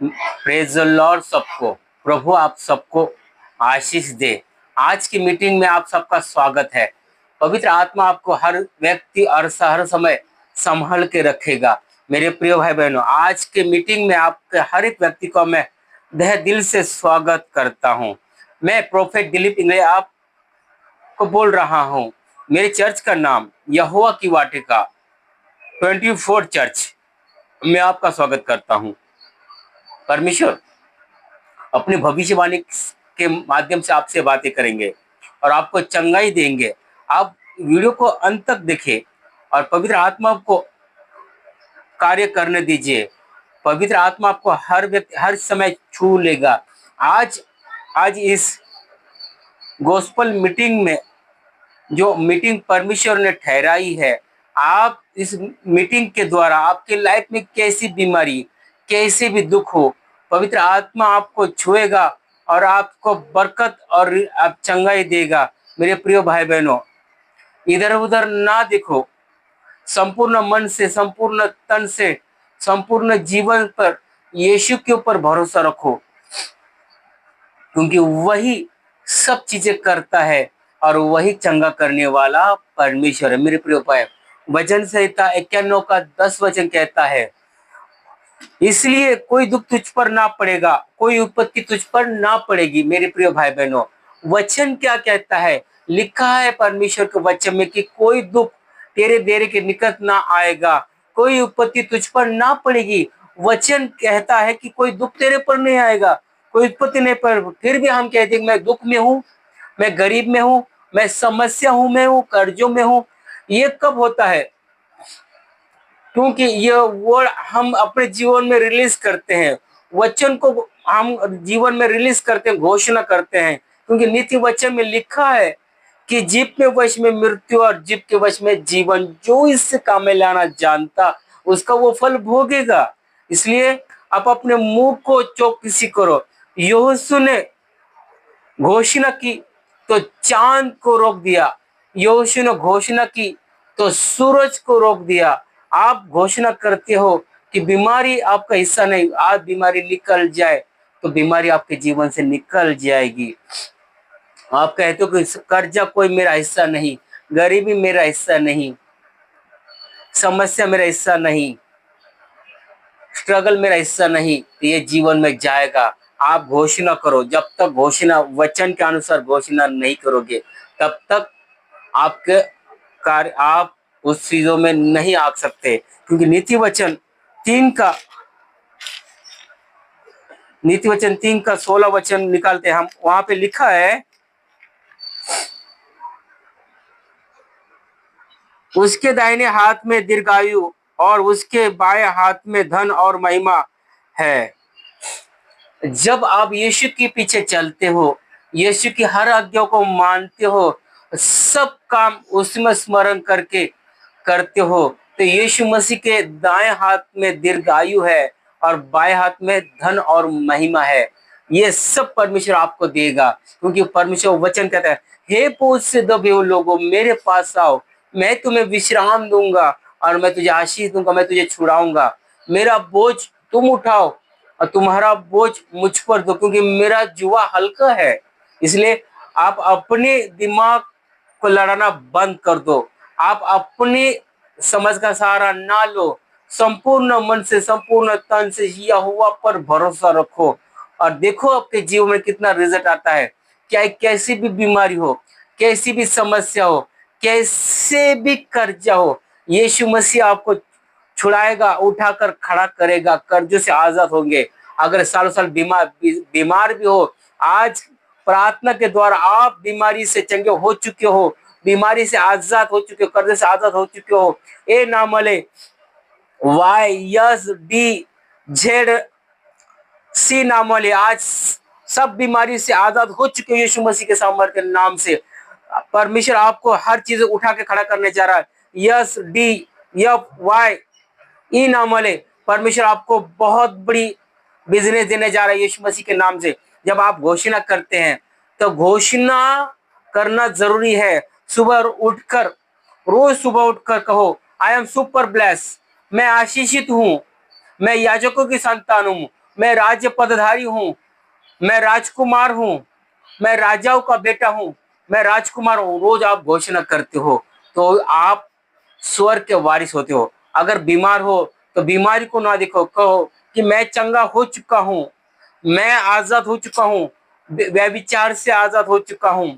Praise the Lord सबको। प्रभु आप सबको आशीष दे। आज की मीटिंग में आप सबका स्वागत है। पवित्र आत्मा आपको हर व्यक्ति और हर समय संभाल के रखेगा। मेरे प्रिय भाई बहनों, आज के मीटिंग में आपके हर एक व्यक्ति को मैं दिल से स्वागत करता हूं। मैं प्रोफेट दिलीप इंगले आपको बोल रहा हूं। मेरे चर्च का नाम यहोवा की वाटिका 24 चर्च में आपका स्वागत करता हूं। परमेश्वर अपनी भविष्यवाणी के माध्यम से आपसे बातें करेंगे और आपको चंगाई देंगे। आप वीडियो को अंत तक देखें और पवित्र आत्मा को कार्य करने दीजिए। पवित्र आत्मा आपको हर समय छू लेगा। आज आज इस गॉस्पल मीटिंग में जो मीटिंग परमेश्वर ने ठहराई है, आप इस मीटिंग के द्वारा आपके लाइफ में कैसी बीमारी, कैसे भी दुख हो, पवित्र आत्मा आपको छुएगा और आपको बरकत और आप चंगाई देगा। मेरे प्रिय भाई बहनों, इधर उधर ना देखो, संपूर्ण मन से, संपूर्ण तन से, संपूर्ण जीवन पर यीशु के ऊपर भरोसा रखो, क्योंकि वही सब चीजें करता है और वही चंगा करने वाला परमेश्वर है। मेरे प्रिय भाई, वचन संहिता 51 का 10 वचन कहता है, इसलिए कोई दुख तुझ पर ना पड़ेगा, कोई विपत्ति तुझ पर ना पड़ेगी। मेरे प्रिय भाई बहनों, वचन क्या कहता है? लिखा है परमेश्वर के वचन में कि कोई दुख तेरे डेरे के निकट ना आएगा, कोई विपत्ति तुझ पर ना पड़ेगी। वचन कहता है कि कोई दुख तेरे पर नहीं आएगा, कोई विपत्ति नहीं पर। फिर भी हम कहते हैं मैं दुख में हूँ, मैं गरीब में हूँ, मैं समस्या हूँ, मैं हूँ कर्जों में हूँ। ये कब होता है? क्योंकि ये वर्ड हम अपने जीवन में रिलीज करते हैं, वचन को हम जीवन में रिलीज करते हैं, घोषणा करते हैं। क्योंकि नीति वचन में लिखा है कि जीव के वश में मृत्यु और जीव के वश में जीवन, जो इससे काम में लाना जानता उसका वो फल भोगेगा। इसलिए आप अपने मुंह को चौकसी करो। यहोशू ने घोषणा की तो चांद को रोक दिया, यहोशू ने घोषणा की तो सूरज को रोक दिया। आप घोषणा करते हो कि बीमारी आपका हिस्सा नहीं, आज बीमारी निकल जाए तो बीमारी आपके जीवन से निकल जाएगी। आप कहते हो कि कर्जा कोई मेरा हिस्सा नहीं, गरीबी मेरा हिस्सा नहीं, समस्या मेरा हिस्सा नहीं, स्ट्रगल मेरा हिस्सा नहीं, तो ये जीवन में जाएगा। आप घोषणा करो। जब तक घोषणा वचन के अनुसार घोषणा नहीं करोगे, तब तक आपके कार्य आप उस चीजों में नहीं आ सकते। क्योंकि नीति वचन 3 का 16 वचन निकालते हम, वहां पे लिखा है, उसके दाहिने हाथ में दीर्घायु और उसके बाएं हाथ में धन और महिमा है। जब आप यीशु के पीछे चलते हो, यीशु की हर आज्ञा को मानते हो, सब काम उसमें स्मरण करके करते हो, तो यीशु मसीह के दाएं हाथ में दीर्घायु है और बाएं हाथ में धन और महिमा है। ये सब परमेश्वर आपको देगा, क्योंकि परमेश्वर वचन कहता है, हे बोझ से दबे हुए लोगों मेरे पास आओ, मैं तुम्हें विश्राम दूंगा और मैं तुझे आशीष दूंगा, मैं तुझे छुड़ाऊंगा। मेरा बोझ तुम उठाओ और तुम्हारा बोझ मुझ पर दो, क्योंकि मेरा जुआ हल्का है। इसलिए आप अपने दिमाग को लड़ाना बंद कर दो। आप अपनी समझ का सहारा ना लो, संपूर्ण मन से, संपूर्ण तन से यहोवा पर भरोसा रखो और देखो आपके जीवन में कितना रिजल्ट आता है। क्या कैसी भी बीमारी हो, कैसी भी समस्या हो, कैसे भी कर्जा हो, यीशु मसीह आपको छुड़ाएगा, उठाकर खड़ा करेगा, कर्जों से आजाद होंगे। अगर सालों साल बीमार भी हो, आज प्रार्थना के द्वारा आप बीमारी से चंगे हो चुके हो, बीमारी से आजाद हो चुके हो, कर्ज से आजाद हो चुके हो। ए नामले YSDZ नामले आज सब बीमारी से आजाद हो चुके हो यीशु मसीह के सामर्थ्य के नाम से। परमेश्वर आपको हर चीज उठा के खड़ा करने जा रहा है। YSDFY नामले परमेश्वर आपको बहुत बड़ी बिजनेस देने जा रहा है यीशु मसीह के नाम से। जब आप घोषणा करते हैं तो घोषणा करना जरूरी है। रोज सुबह उठकर कहो, आई एम सुपर ब्लेस, मैं आशीषित हूँ, मैं याजकों की संतान हूँ, मैं राज्य पदधारी हूँ, मैं राजकुमार हूँ, मैं राजाओं का बेटा हूँ, मैं राजकुमार हूँ, रोज आप घोषणा करते हो, तो आप स्वर्ग के वारिस होते हो। अगर बीमार हो तो बीमारी को ना देखो, कहो कि मैं चंगा हो चुका हूँ, मैं आजाद हो चुका हूँ, व्यभिचार से आजाद हो चुका हूँ,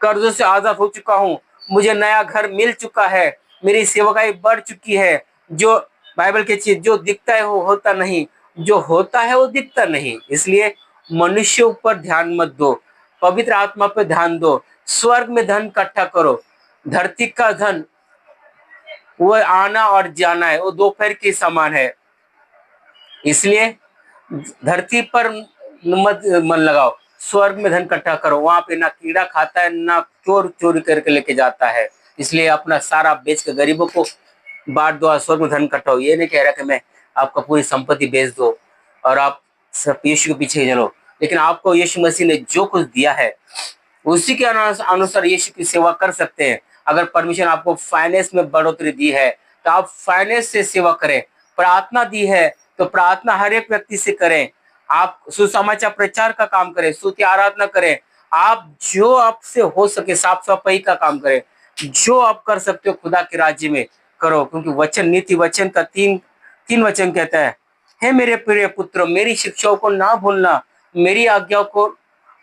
कर्जों से आजाद हो चुका हूँ, मुझे नया घर मिल चुका है, मेरी सेवकाई बढ़ चुकी है। जो बाइबल की चीज जो दिखता है वो होता नहीं, जो होता है वो दिखता नहीं। इसलिए मनुष्यों पर ध्यान मत दो, पवित्र आत्मा पर ध्यान दो। स्वर्ग में धन इकट्ठा करो, धरती का धन वो आना और जाना है, वो दोपहर के समान है। इसलिए धरती पर मत मन लगाओ, स्वर्ग में धन इकट्ठा करो, वहां पे ना कीड़ा खाता है ना चोर चोरी करके लेके जाता है। इसलिए अपना सारा बेच के गरीबों को बांट दो और स्वर्ग में धन इकट्ठा हो। ये नहीं कह रहा कि मैं आपका पूरी संपत्ति बेच दो और आप सब यीशु के पीछे चलो, लेकिन आपको यीशु मसीह ने जो कुछ दिया है उसी के अनुसार यीशु की सेवा कर सकते हैं। अगर परमेश्वर आपको फाइनेंस में बढ़ोतरी दी है तो आप फाइनेंस से सेवा करें। प्रार्थना दी है तो प्रार्थना हर एक व्यक्ति से करें। आप सुसमाचार प्रचार का काम करें, स्तुति आराधना करें। आप जो आपसे हो सके साफ सफाई का काम करें, जो आप कर सकते हो खुदा के राज्य में करो। क्योंकि वचन नीति वचन का तीन तीन वचन कहता है, हे मेरे प्रिय पुत्र, मेरी शिक्षाओं को ना भूलना, मेरी आज्ञाओं को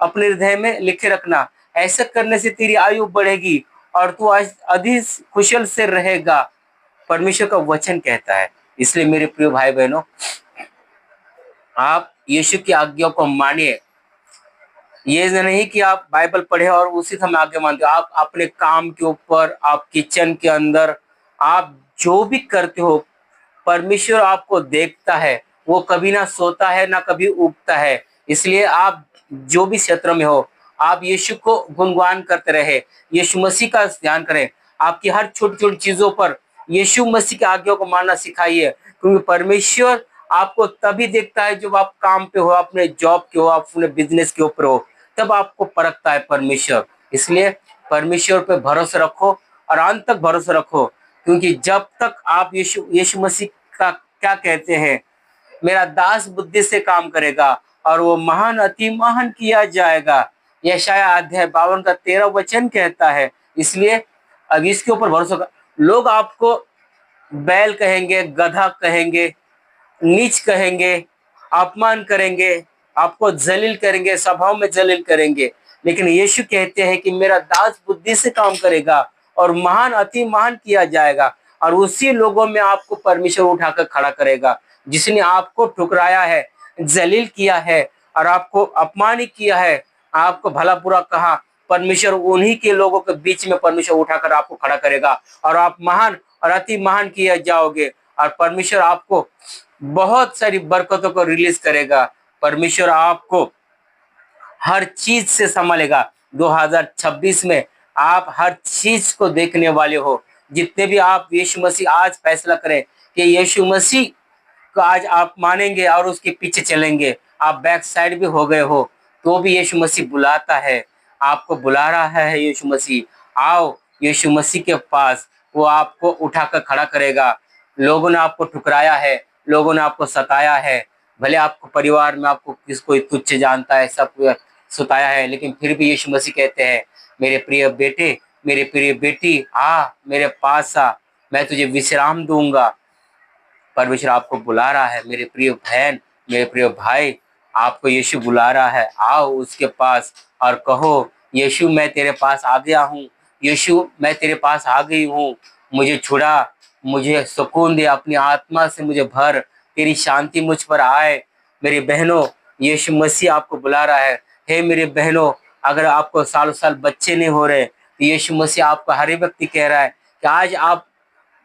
अपने हृदय में लिखे रखना। ऐसा करने से तेरी आयु बढ़ेगी और तू आज अधिक कुशल से रहेगा, परमेश्वर का वचन कहता है। इसलिए मेरे प्रिय भाई बहनों, आप यीशु की आज्ञाओं को मानिए। ये नहीं कि आप बाइबल पढ़े और उसी समय आज्ञा मानते हो। आप अपने काम के ऊपर, आप किचन के अंदर, आप जो भी करते हो, परमेश्वर आपको देखता है। वो कभी ना सोता है ना कभी उगता है। इसलिए आप जो भी क्षेत्र में हो, आप यीशु को गुणगान करते रहे, यीशु मसीह का ध्यान करें। आपकी हर छोटी छोटी चीजों पर यीशु मसीह की आज्ञा को मानना सिखाइए। क्योंकि परमेश्वर आपको तभी देखता है जब आप काम पे हो, अपने जॉब के हो, आप अपने बिजनेस के ऊपर हो, तब आपको परखता है परमेश्वर। इसलिए परमेश्वर पे भरोसा रखो और अंत तक भरोसा रखो। क्योंकि जब तक आप यीशु यीशु मसीह का क्या कहते हैं, मेरा दास बुद्धि से काम करेगा और वो महान अति महान किया जाएगा। यशाया अध्याय 52 का 13 वचन कहता है। इसलिए अब इसके ऊपर भरोसा कर। लोग आपको बैल कहेंगे, गधा कहेंगे, नीच कहेंगे, अपमान करेंगे, आपको जलील करेंगे, सभाओं में जलील करेंगे। लेकिन यीशु कहते हैं कि मेरा दास बुद्धि से काम करेगा और महान अति महान किया जाएगा। और उसी लोगों में आपको परमेश्वर उठाकर खड़ा करेगा। जिसने आपको ठुकराया है, जलील किया है और आपको अपमानित किया है, आपको भला बुरा कहा, परमेश्वर उन्हीं के लोगों के बीच में परमेश्वर उठाकर आपको खड़ा करेगा और आप महान और अति महान किए जाओगे। और परमेश्वर आपको बहुत सारी बरकतों को रिलीज करेगा। परमेश्वर आपको हर चीज से संभालेगा। 2026 में आप हर चीज को देखने वाले हो। जितने भी आप यीशु मसीह आज फैसला करें कि यीशु मसीह को आज आप मानेंगे और उसके पीछे चलेंगे, आप बैक साइड भी हो गए हो तो भी यीशु मसीह बुलाता है, आपको बुला रहा है यीशु मसीह। आओ यीशु मसीह के पास, वो आपको उठाकर खड़ा करेगा। लोगों ने आपको ठुकराया है, लोगों ने आपको सताया है, भले आपको परिवार में आपको कोई तुच्छ जानता है, सब सताया है, लेकिन फिर भी यीशु मसीह कहते हैं, मेरे प्रिय बेटे, मेरे प्रिय बेटी, आ मेरे पास आ, मैं तुझे विश्राम दूंगा। परमेश्वर आपको बुला रहा है। मेरे प्रिय बहन, मेरे प्रिय भाई, आपको यीशु बुला रहा है। आओ उसके पास और कहो, यीशु मैं तेरे पास आ गया हूँ, यीशु मैं तेरे पास आ गई हूँ, मुझे छुड़ा, मुझे सुकून दे, अपनी आत्मा से मुझे भर, तेरी शांति मुझ पर आए। मेरी बहनों, यीशु मसीह आपको बुला रहा है। हे मेरे बहनों, अगर आपको सालों साल बच्चे नहीं हो रहे तो यीशु मसीह आपको हर एक व्यक्ति कह रहा है कि आज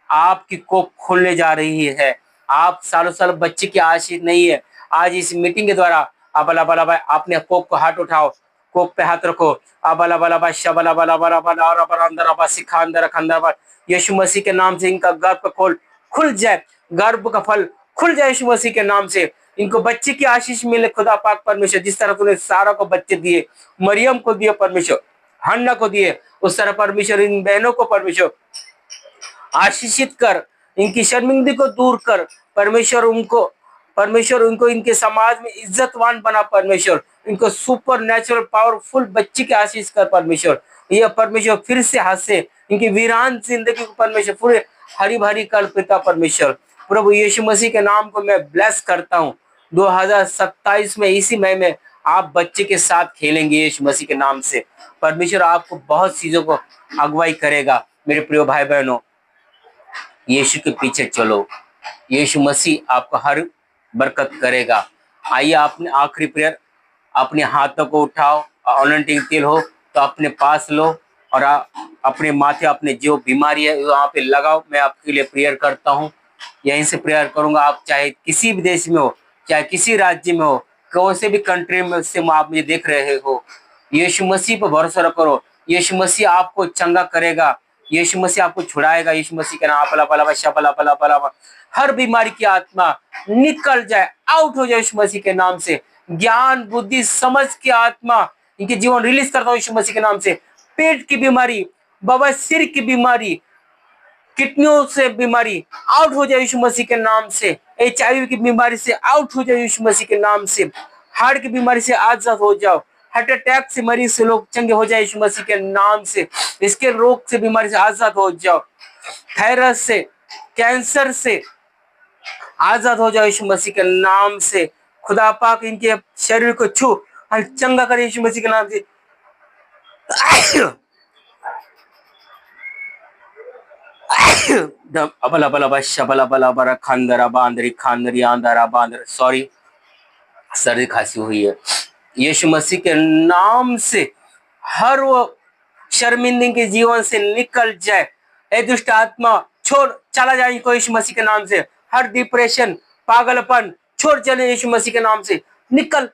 आपकी कोख खुलने जा रही है। आप सालों साल बच्चे की आशीष नहीं है। आज इस मीटिंग के द्वारा अबला बला बा अपने कोख को हाथ उठाओ, कोख पे हाथ रखो। अबला बला बा शबला बला बला बला और अंदर अबा सिखा अंदर खंदर बा, यीशु मसीह के नाम से इनका गर्भ का खोल खुल जाए, गर्भ का फल खुल जाए यीशु मसीह के नाम से। इनको बच्चे की आशीष मिले खुदा पाक परमेश्वर। जिस तरह तूने सारा को बच्चे दिए, मरियम को दिए परमेश्वर, हन्ना को दिए, उस तरह परमेश्वर इन बहनों को परमेश्वर आशीषित कर, इनकी शर्मिंदगी को दूर कर। परमेश्वर उनको परमेश्वर उनको इनके समाज में इज्जतवान बना परमेश्वर, इनको सुपर नेचुरल पावरफुल बच्ची की आशीष कर परमेश्वर। यह परमेश्वर फिर से हंसे, इनकी वीरान जिंदगी को परमेश्वर पूरे हरी भरी कर पिता परमेश्वर। प्रभु यीशु मसीह के नाम को मैं ब्लेस करता हूँ। 2027 में इसी महीने में आप बच्चे के साथ खेलेंगे यीशु मसीह के नाम से। परमेश्वर आपको बहुत चीजों को अगुवाई करेगा। मेरे प्रिय भाई बहनों, यीशु के पीछे चलो, यीशु मसीह आपको हर बरकत करेगा। आइए अपने आखिरी प्रेयर, अपने हाथों को उठाओ, अनॉइंटिंग तेल हो तो अपने पास लो और अपने माथे, अपने जो बीमारी है वहाँ पे लगाओ। मैं आपके लिए प्रेयर करता हूँ, यहीं से प्रेयर करूंगा। आप चाहे किसी भी देश में हो, चाहे किसी राज्य में हो, कौन से भी कंट्री में से आप मुझे देख रहे हो, यीशु मसीह पर भरोसा करो। यीशु मसीह आपको चंगा करेगा, यीशु मसीह आपको छुड़ाएगा। यीशु मसीह के नाम पला पला बशा पला पला पला पला। हर बीमारी की आत्मा निकल जाए, आउट हो जाए यीशु मसीह के नाम से। ज्ञान बुद्धि समझ की आत्मा इनके जीवन रिलीज करता हूँ यीशु मसीह के नाम से। पेट की बीमारी, बवासीर की बीमारी, किडनियों से बीमारी आउट हो जाए यीशु मसीह के नाम से। HIV की बीमारी से आउट हो जाए यीशु मसीह के नाम से। हार्ट की बीमारी से आजाद हो जाओ। हार्ट अटैक से मरीज से लोग चंगे हो जाए यीशु मसीह के नाम से। इसके रोग से बीमारी से आजाद हो जाओ। थायराइड से, कैंसर से आजाद हो जाओ यीशु मसीह के नाम से। खुदा पाक इनके शरीर को छू और चंगा करे यीशु मसीह के नाम से। अबला बला बशा बला बला बरा खांदरा बांदरी खांदरी आंदरा बांदर। सॉरी, सर्दी खांसी हुई है। यीशु मसीह के नाम से हर वो शर्मिंदगी के जीवन से निकल जाए। ए दुष्ट आत्मा छोड़ चला जाए इनको यीशु मसीह के नाम से। हर डिप्रेशन, पागलपन छोड़ चले यीशु मसीह के नाम से। निकल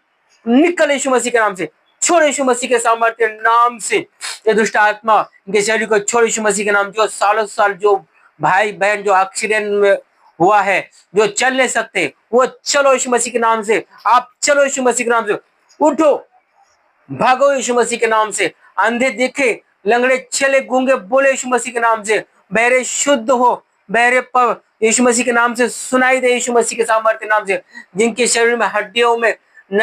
निकल यीशु मसीह के नाम से। छोड़ यीशु मसीह के सामर्थ्य नाम से। ये दुष्ट आत्मा इनके शरीर को छोड़ यीशु मसीह के नाम। जो सालों साल जो भाई बहन जो एक्सीडेंट में हुआ है, जो चल नहीं सकते, वो चलो यीशु मसीह के नाम से। आप चलो यीशु मसीह के नाम से। उठो, भागो यीशु मसीह के नाम से। अंधे देखे, लंगड़े चले, गूंगे बोले यीशु मसीह के नाम से। बहरे शुद्ध हो, बहरे पर यीशु मसीह के नाम से सुनाई दे यीशु मसीह के सामर्थ्य नाम से। जिनके शरीर में हड्डियों में न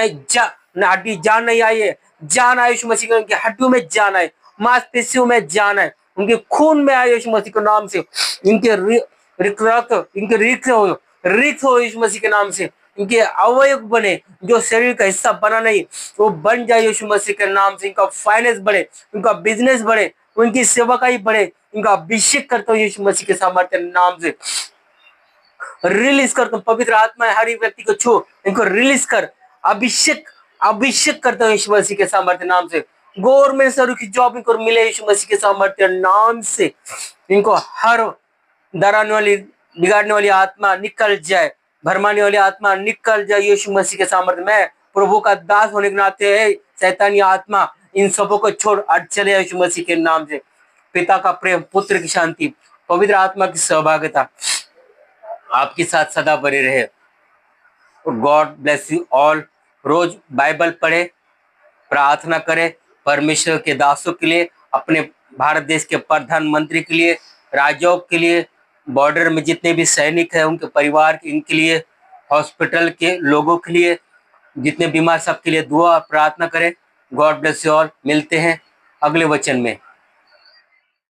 हड्डी जान नहीं आई है, जान आए यीशु मसीह के। उनकी हड्डियों में जान आए, मांसपेशियों में जान आए, उनके खून में आए यीशु मसीह के नाम से। इनके इनके रिक्त हो यीशु मसीह के नाम से। इनके अवयव बने, जो शरीर का हिस्सा बना नहीं वो बन जाए यीशु मसीह के नाम से। इनका फाइनेंस बढ़े, इनका बिजनेस बढ़े, उनकी सेवकाई बढ़े। इनका अभिषेक करता हूँ यीशु मसीह के सामर्थ्य नाम से। रिलीज करता हूँ पवित्र आत्मा हर व्यक्ति को छू, इनको रिलीज कर। अभिषेक करता हूँ यीशु मसीह के सामर्थ्य नाम से। गवर्नमेंट सर की जॉब इनको मिले यीशु मसीह के सामर्थ्य नाम से। इनको हर डराने वाली, बिगाड़ने वाली आत्मा निकल जाए, भरमाने वाली आत्मा निकल जाए यीशु मसीह के सामर्थ्य। मैं प्रभु का दास होने के नाते है शैतानी आत्मा इन सबों को छोड़ हट चले यीशु मसीह के नाम से। पिता का प्रेम, पुत्र की शांति, पवित्र आत्मा की सहभागिता आपके साथ सदा बने रहे। God bless you all. रोज बाइबल पढ़े, प्रार्थना करें परमेश्वर के दासों के लिए, अपने भारत देश के प्रधानमंत्री के लिए, राज्यों के लिए, बॉर्डर में जितने भी सैनिक हैं उनके परिवार इनके लिए, हॉस्पिटल के लोगों के लिए, जितने बीमार सबके लिए दुआ और प्रार्थना करें। God bless you all. मिलते हैं अगले वचन में।